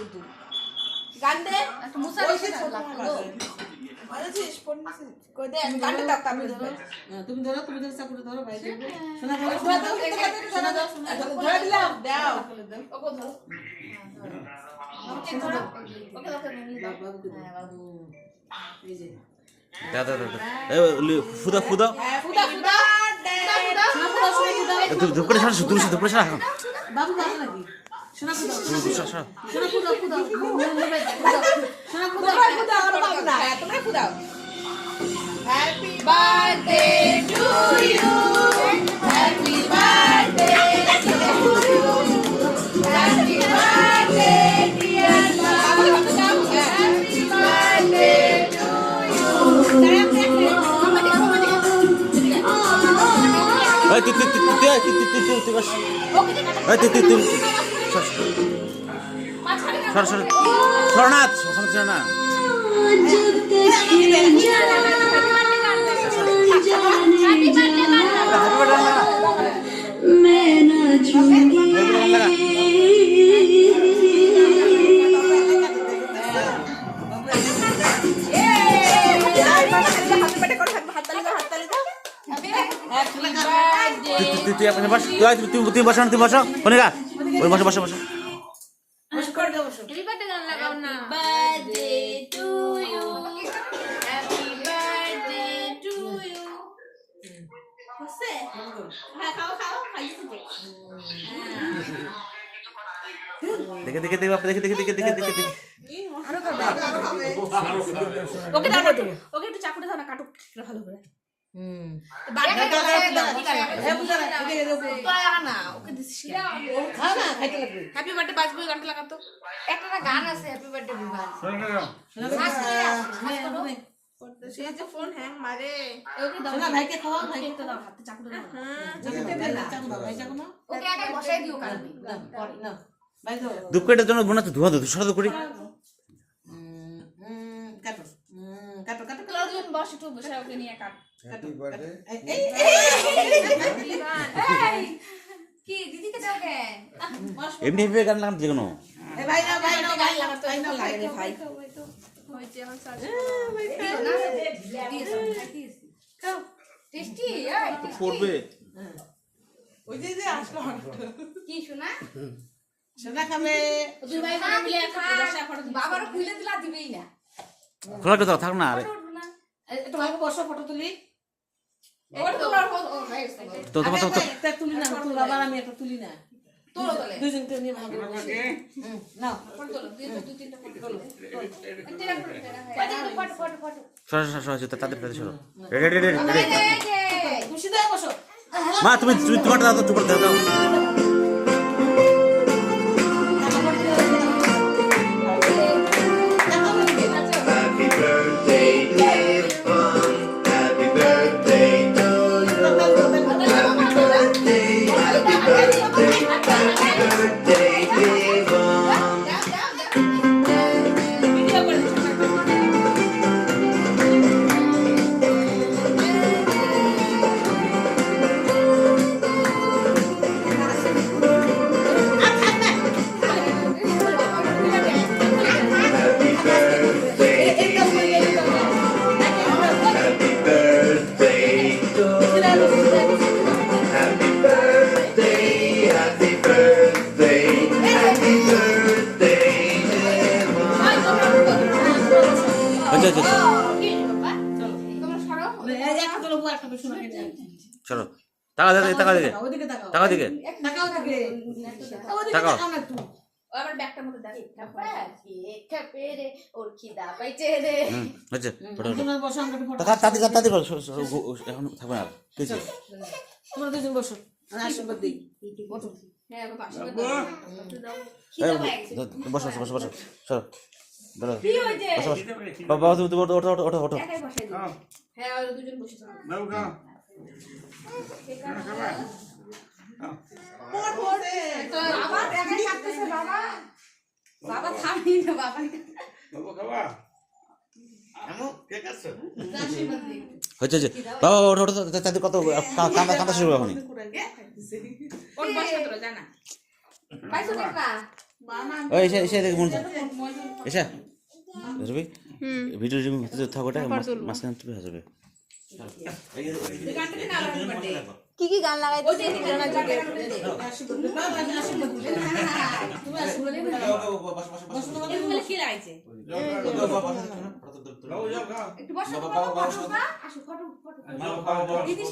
শুধু গান দে একটা মুসা এসে লাগতো আরেছিস ফোন কই দে গানটা দাও তারপরে তুমি ধরো চাকুটা ধরো ভাই দেখবে শোনা ধরে দিলাম দাও ওকে ধরো ওকে ধরো বাবু হ্যাঁ বাবু এই যে দাদা ফুদা ফুদা ধূপ করে ছাড়া শুধু ধূপ করে ছাড়া বাবু বাবু নাকি শোনা ফুদা তোমরা ফুদাও happy birthday to you happy birthday to you happy birthday dear babu happy birthday to you এই তুই না তুমি বসো কনিকা ওই বসো হ্যাপি বার্থডে গান লাগাও না birthday to you happy birthday to you হচ্ছে হ্যাঁ খাও খাইছো দেখে ওকে একটু চাকুটা দাও না কাটো ভালো করে হ্যাপি বার্থডে বাজবে গানটা লাগাতো একটা না গান আছে হ্যাপি বার্থডে বিভাগ সেই যে ফোন হ্যাং মারে ওকে দাও না ভাইকে খাওয়াও ভাইকে তো দাও হাতে চাকুটা দাও চাকু দাও ভাই চাকু না ওকে আগে বসাই দিও কাল না ভাই দাও দুঃখ কেটে জন্য বোনাতে ধোয়া দে সরা করি কাটো ক্লাউজন বস একটু বসে ওকে নিয়ে কাট হ্যাপি বার্থডে কি দিদিকে দাও কেন এমনি গান লাগান যে কোনো এ ভাই না লাগে রে ভাই হইছে আমার সাথে খাও টেস্টি পড়বে ওই যে আসলো কি শোনা সোনা খাবে দুই ভাই মিলে বাবারও খুলে দিলা দিবেই না খোলা কথা থাক না আরে একটু ভাই বসো ফটো তুলি ওর তোমার ও ভাই তো তোমার তো একটা তুলি না তুই বাবার আমি একটা তুলি না তোলো তোলে দুইজনকে নিয়ে ভালো নাও ফটো তোলো দুই তিনটা ফটো তোলো ফটো সরা তাদের সরো রেডি খুশি দাও বসো মা তুমি তোমারটা দাও তো তোমারটা দাও Happy birthday dear Mom Happy birthday to you Happy birthday dear Mom video করে Happy birthday dear Mom Happy birthday to you Happy birthday Happy birthday Happy birthday dear Mom আচ্ছা তোমরা সরো এই একটা তুলো বুয়া একটা শোনা কে চলো টাকা দিকে ওদিকে তাকাও টাকা দিকে তাকাও থাকে ওদিকে তাকাও। তাকাও না তুই ও আমার ব্যাগটার মধ্যে দাও খেপে রে ওর খিদা পাইছে রে আচ্ছা ফটো দুজন বসো আমরা ফটো তাদের এখন থাকবে না কিছু তোমরা দুজন বসো আমি আশীর্বাদ দিই ওঠো হ্যাঁ বাবা আশীর্বাদ দাও খিদা পাইছে বসো চলো বলো কি হইছে বাবা তুমি ওঠো একাই বসাই দিও হ্যাঁ আর দুজন বসে যাও তো আবার একাই কাটতেছে বাবা বাবা থামি না বাবা আশীর্বাদ দিই হচ্ছে বাবা ওঠো তাদের কত কান্দা শুরু এখনই ওর বসা তোরা জানা পাইছো না ওই সে দেখে মন এসা ধরবি ভিডিও রিমিং হতে থাকোটা মাঝখানে তুমি হাসবে কি কি গান লাগাই তুমি আশীর্বাদ কি লাগাইছে একটু বসো দিদি